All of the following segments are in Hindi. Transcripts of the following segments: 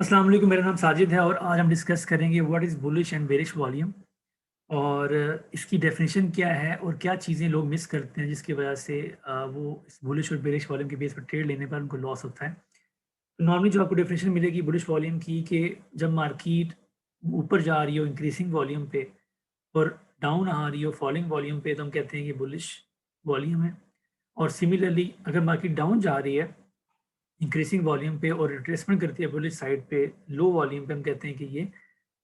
अस्सलाम वालेकुम, मेरा नाम साजिद है और आज हम डिस्कस करेंगे what is bullish and bearish volume और इसकी डेफिनेशन क्या है और क्या चीज़ें लोग मिस करते हैं जिसकी वजह से वो इस बुलिश और बेरिश वॉल्यूम के बेस पर ट्रेड लेने पर उनको लॉस होता है। तो नॉर्मली जो आपको डेफिनेशन मिलेगी बुलिश वॉल्यूम की कि जब मार्केट ऊपर जा रही हो इंक्रीजिंग वॉल्यूम पे और डाउन आ रही हो फॉलिंग वॉल्यूम पे, तो हम कहते हैं कि बुलिश वॉल्यूम है। और सिमिलरली अगर मार्केट डाउन जा रही है इंक्रीजिंग वॉल्यूम पे और रिट्रेसमेंट करती है बुलिश साइड पे लो वॉल्यूम पे, हम कहते हैं कि ये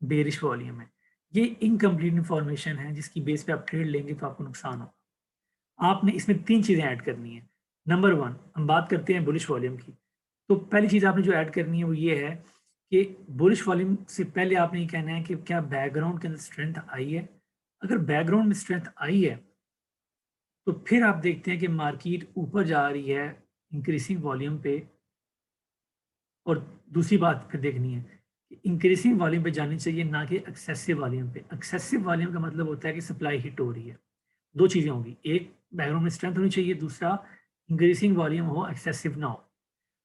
बेरिश वॉल्यूम है। ये इनकम्प्लीट इन्फॉर्मेशन है जिसकी बेस पे आप ट्रेड लेंगे तो आपको नुकसान होगा। आपने इसमें 3 चीज़ें ऐड करनी है। नंबर 1 हम बात करते हैं बुलिश वॉल्यूम की। तो पहली चीज़ आपने जो ऐड करनी है वो ये है कि बुलिश वॉल्यूम से पहले आपने ये कहना है कि क्या बैकग्राउंड के अंदर स्ट्रेंथ आई है? अगर बैकग्राउंड में स्ट्रेंथ आई है, तो फिर आप देखते हैं कि मार्केट ऊपर जा रही है इंक्रीजिंग वॉल्यूम पे। और दूसरी बात फिर देखनी है कि इंक्रीजिंग वॉल्यूम पे जानी चाहिए, ना कि एक्सेसिव वॉल्यूम पे। एक्सेसिव वॉल्यूम का मतलब होता है कि सप्लाई हिट हो रही है। 2 चीज़ें होंगी, एक बैकग्राउंड में स्ट्रेंथ होनी चाहिए, दूसरा इंक्रीजिंग वॉल्यूम हो, एक्सेसिव ना हो।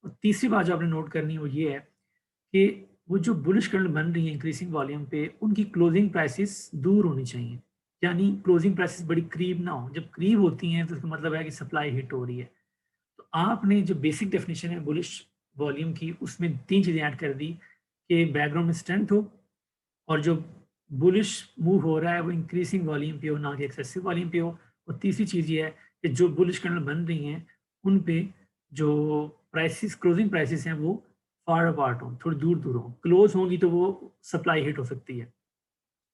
और तीसरी बात जो आपने नोट करनी है वो ये है कि वो जो बुलिश कैंडल बन रही है इंक्रीजिंग वॉल्यूम पे, उनकी क्लोजिंग प्राइसेस दूर होनी चाहिए। यानी क्लोजिंग प्राइसेस बड़ी करीब ना हो। जब करीब होती हैं तो इसका मतलब है कि सप्लाई हिट हो रही है। तो आपने जो बेसिक डेफिनेशन है बुलिश वॉल्यूम की, उसमें 3 चीज़ें ऐड कर दी कि बैकग्राउंड में स्ट्रेंथ हो और जो बुलिश मूव हो रहा है वो इंक्रीजिंग वॉल्यूम पे हो, ना कि एक्सेसिव वॉल्यूम पे हो। और तीसरी चीज़ ये है कि जो बुलिश कैंडल बन रही हैं उन पे जो प्राइसेस क्लोजिंग प्राइसेस हैं वो फार अपार्ट हों, थोड़ी दूर-दूर हों। क्लोज़ होंगी तो वो सप्लाई हिट हो सकती है।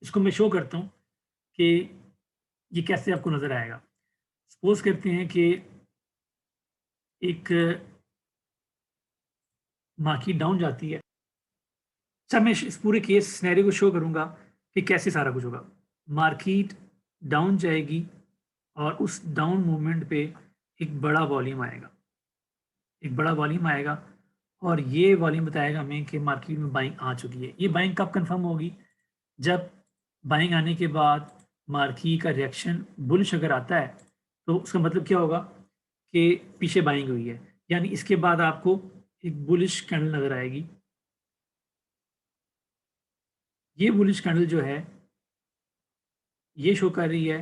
इसको मैं शो करता हूँ कि ये कैसे आपको नज़र आएगा। सपोज़ करते हैं कि एक मार्केट डाउन जाती है। अच्छा, मैं इस पूरे केस सिनेरियो को शो करूँगा कि कैसे सारा कुछ होगा। मार्केट डाउन जाएगी और उस डाउन मूवमेंट पे एक बड़ा वॉल्यूम आएगा। एक बड़ा वॉल्यूम आएगा और ये वॉल्यूम बताएगा हमें कि मार्केट में बाइंग आ चुकी है। ये बाइंग कब कन्फर्म होगी? जब बाइंग आने के बाद मार्केट का रिएक्शन बुलिश अगर आता है, तो उसका मतलब क्या होगा कि पीछे बाइंग हुई है। यानी इसके बाद आपको एक बुलिश कैंडल नज़र आएगी। ये बुलिश कैंडल जो है ये शो कर रही है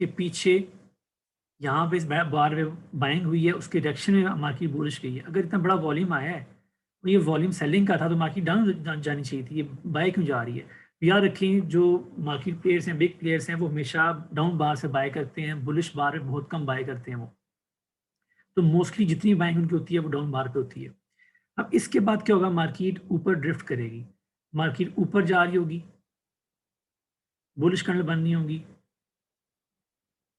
कि पीछे यहाँ पे इस बार में बाइंग हुई है, उसके डायरेक्शन में मार्केट बुलिश गई है। अगर इतना बड़ा वॉल्यूम आया है, तो ये वॉल्यूम सेलिंग का था तो मार्केट डाउन जानी चाहिए थी, ये बाय क्यों जा रही है? याद रखें जो मार्केट प्लेयर्स हैं, बिग प्लेयर्स हैं, वो हमेशा डाउन बार से बाय करते हैं, बुलिश बार में बहुत कम बाय करते हैं वो। तो मोस्टली जितनी बाइंग उनकी होती है वो डाउन बार पे होती है। अब इसके बाद क्या होगा, मार्केट ऊपर ड्रिफ्ट करेगी, मार्केट ऊपर जा रही होगी, बुलिश कैंडल बननी होगी।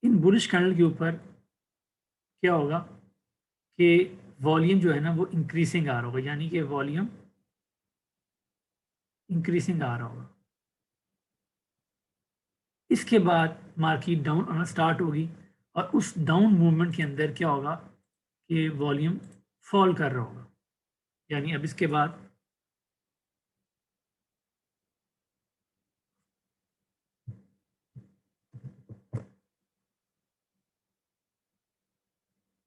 इन बुलिश कैंडल के ऊपर क्या होगा कि वॉल्यूम जो है ना वो इंक्रीजिंग आ रहा होगा, यानी कि वॉल्यूम इंक्रीजिंग आ रहा होगा। इसके बाद मार्केट डाउन आना स्टार्ट होगी और उस डाउन मूवमेंट के अंदर क्या होगा कि वॉल्यूम फॉल कर रहा होगा। यानी अब इसके बाद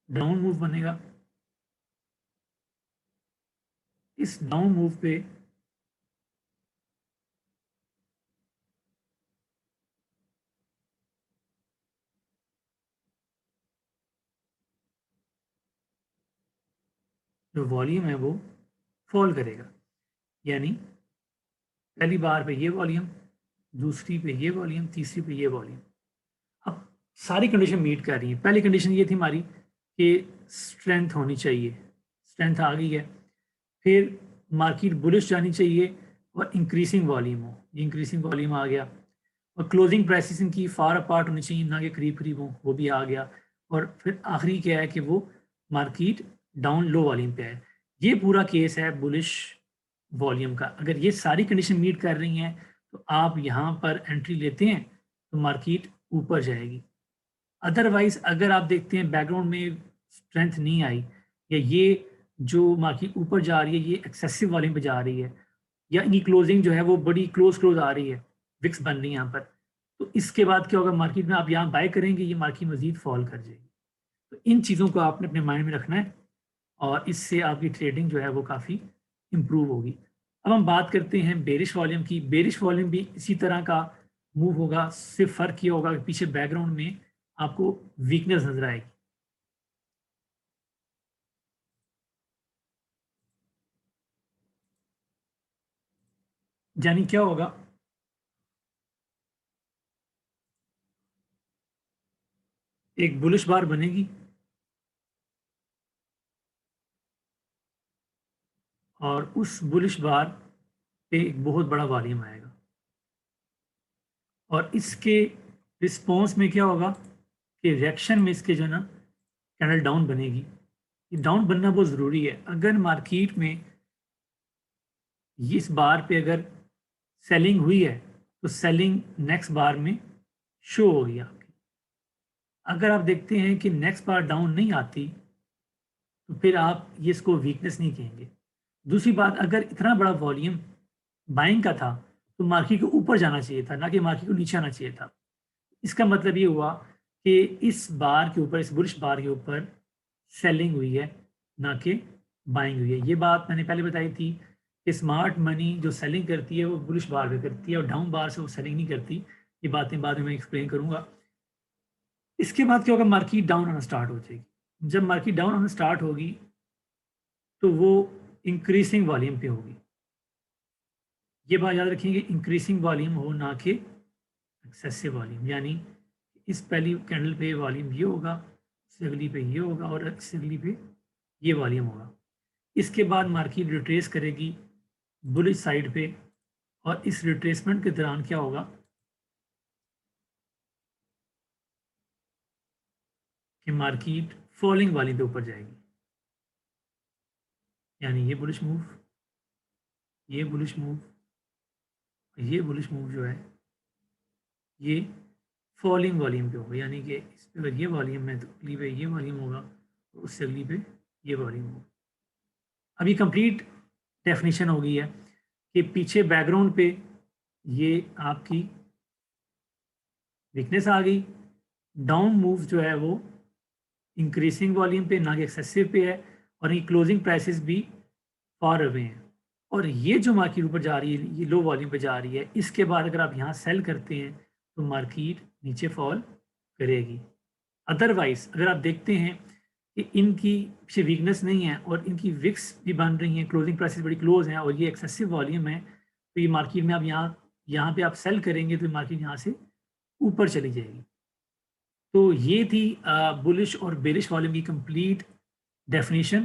डाउन मूव बनेगा। इस डाउन मूव पे जो वॉल्यूम है वो फॉल करेगा। यानी पहली बार पे ये वॉल्यूम, दूसरी पे ये वॉल्यूम, तीसरी पे ये वॉल्यूम। अब सारी कंडीशन मीट कर रही है। पहली कंडीशन ये थी हमारी कि स्ट्रेंथ होनी चाहिए, स्ट्रेंथ आ गई है। फिर मार्केट बुलिश जानी चाहिए और इंक्रीजिंग वॉल्यूम हो, ये इंक्रीजिंग वॉल्यूम आ गया। और क्लोजिंग प्राइसेस इनकी फार अपार्ट होनी चाहिए, ना कि करीब-करीब हो, वो भी आ गया। और फिर आखिरी क्या है कि वो मार्केट डाउन लो वॉल्यूम पे है। ये पूरा केस है बुलिश वॉल्यूम का। अगर ये सारी कंडीशन मीट कर रही हैं, तो आप यहाँ पर एंट्री लेते हैं, तो मार्केट ऊपर जाएगी। अदरवाइज़ अगर आप देखते हैं बैकग्राउंड में स्ट्रेंथ नहीं आई या ये जो मार्केट ऊपर जा रही है, ये एक्सेसिव वॉल्यूम पे जा रही है या इनकी क्लोजिंग जो है वो बड़ी क्लोज़ आ रही है, विक्स बन रही है यहाँ पर। तो इसके बाद क्या होगा, मार्केट में आप यहाँ बाय करेंगे, ये मार्केट मज़ीद फ़ॉल कर जाएगी। तो इन चीज़ों को आपने अपने माइंड में रखना है और इससे आपकी ट्रेडिंग जो है वो काफ़ी इम्प्रूव होगी। अब हम बात करते हैं बेरिश वॉल्यूम की। बेरिश वॉल्यूम भी इसी तरह का मूव होगा, सिर्फ फ़र्क ये होगा कि पीछे बैकग्राउंड में आपको वीकनेस नज़र आएगी। यानी क्या होगा, एक बुलिश बार बनेगी और उस बुलिश बार पे एक बहुत बड़ा वॉल्यूम आएगा और इसके रिस्पॉन्स में क्या होगा कि रिएक्शन में इसके जो है ना कैंडल डाउन बनेगी। ये डाउन बनना बहुत ज़रूरी है। अगर मार्केट में ये इस बार पे अगर सेलिंग हुई है तो सेलिंग नेक्स्ट बार में शो होगी आपकी। अगर आप देखते हैं कि नेक्स्ट बार डाउन नहीं आती तो फिर आप ये इसको वीकनेस नहीं कहेंगे। दूसरी बात, अगर इतना बड़ा वॉल्यूम बाइंग का था तो मार्केट को ऊपर जाना चाहिए था, ना कि मार्केट को नीचे आना चाहिए था। इसका मतलब ये हुआ कि इस बार के ऊपर, इस बुलिश बार के ऊपर सेलिंग हुई है, ना कि बाइंग हुई है। ये बात मैंने पहले बताई थी कि स्मार्ट मनी जो सेलिंग करती है वो बुलिश बार पे करती है और डाउन बार से वो सेलिंग नहीं करती। ये बातें बाद में मैं एक्सप्लेन करूँगा। इसके बाद क्या होगा, मार्केट डाउन होना स्टार्ट हो जाएगी। जब मार्केट डाउन होना स्टार्ट होगी तो वो इंक्रीजिंग वॉल्यूम पे होगी। ये बात याद रखेंगे, इंक्रीजिंग वॉल्यूम हो, ना कि एक्सेसिव वॉल्यूम। यानी इस पहली कैंडल पे वॉल्यूम ये होगा, इससे अगली पे ये होगा और इससे अगली पे ये वॉल्यूम होगा। इसके बाद मार्केट रिट्रेस करेगी बुलिश साइड पे और इस रिट्रेसमेंट के दौरान क्या होगा कि मार्केट फॉलिंग वॉल्यूम पे ऊपर जाएगी। यानी ये बुलिश मूव, ये बुलिश मूव, ये बुलिश मूव जो है ये फॉलिंग वॉल्यूम पे होगा। यानी कि इस पे अगर ये वॉल्यूम है तो अगली पे ये वॉल्यूम होगा और उससे अगली पे ये वॉल्यूम होगा। अभी कंप्लीट डेफिनेशन हो गई है कि पीछे बैकग्राउंड पे ये आपकी वीकनेस आ गई। डाउन मूव जो है वो इंक्रीजिंग वॉल्यूम पे, ना कि एक्सेसिव पे है और ये क्लोजिंग प्राइसेस भी फार अवे हैं। और ये जो मार्केट ऊपर जा रही है, ये लो वॉल्यूम पे जा रही है। इसके बाद अगर आप यहाँ सेल करते हैं तो मार्केट नीचे फॉल करेगी। अदरवाइज़ अगर आप देखते हैं कि इनकी पीछे वीकनेस नहीं है और इनकी विक्स भी बन रही हैं, क्लोजिंग प्राइसेस बड़ी क्लोज हैं और ये एक्सेसिव वॉल्यूम है, तो ये मार्केट में आप यहाँ यहाँ पे आप सेल करेंगे तो मार्केट यहाँ से ऊपर चली जाएगी। तो ये थी बुलिश और बेरिश वॉल्यूम की कंप्लीट डेफिनेशन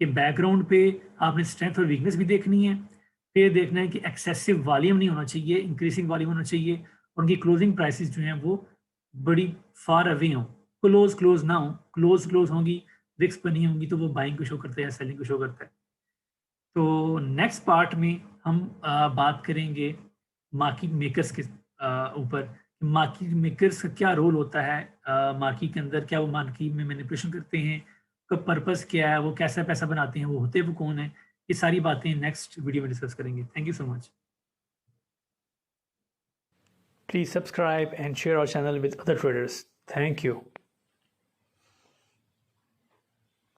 कि बैकग्राउंड पे आपने स्ट्रेंथ और वीकनेस भी देखनी है। फिर देखना है कि एक्सेसिव वॉल्यूम नहीं होना चाहिए, इंक्रीजिंग वॉल्यूम होना चाहिए और उनकी क्लोजिंग प्राइसेस जो हैं वो बड़ी फार अवे हों, क्लोज ना हो। क्लोज होंगी, विक्स बनी होंगी तो वो बाइंग को शो करता है या सेलिंग को शो करता है। तो नेक्स्ट पार्ट में हम बात करेंगे मार्केट मेकर्स के ऊपर। मार्केट मेकर्स का क्या रोल होता है मार्केट के अंदर, क्या वो मार्केट में मैनिपुलेशन करते हैं, उसका पर्पस क्या है, वो कैसा पैसा बनाते हैं, वो होते वो कौन है। ये सारी बातें नेक्स्ट वीडियो में डिस्कस करेंगे। Thank you so much. Please subscribe and share our channel with other traders. Thank you.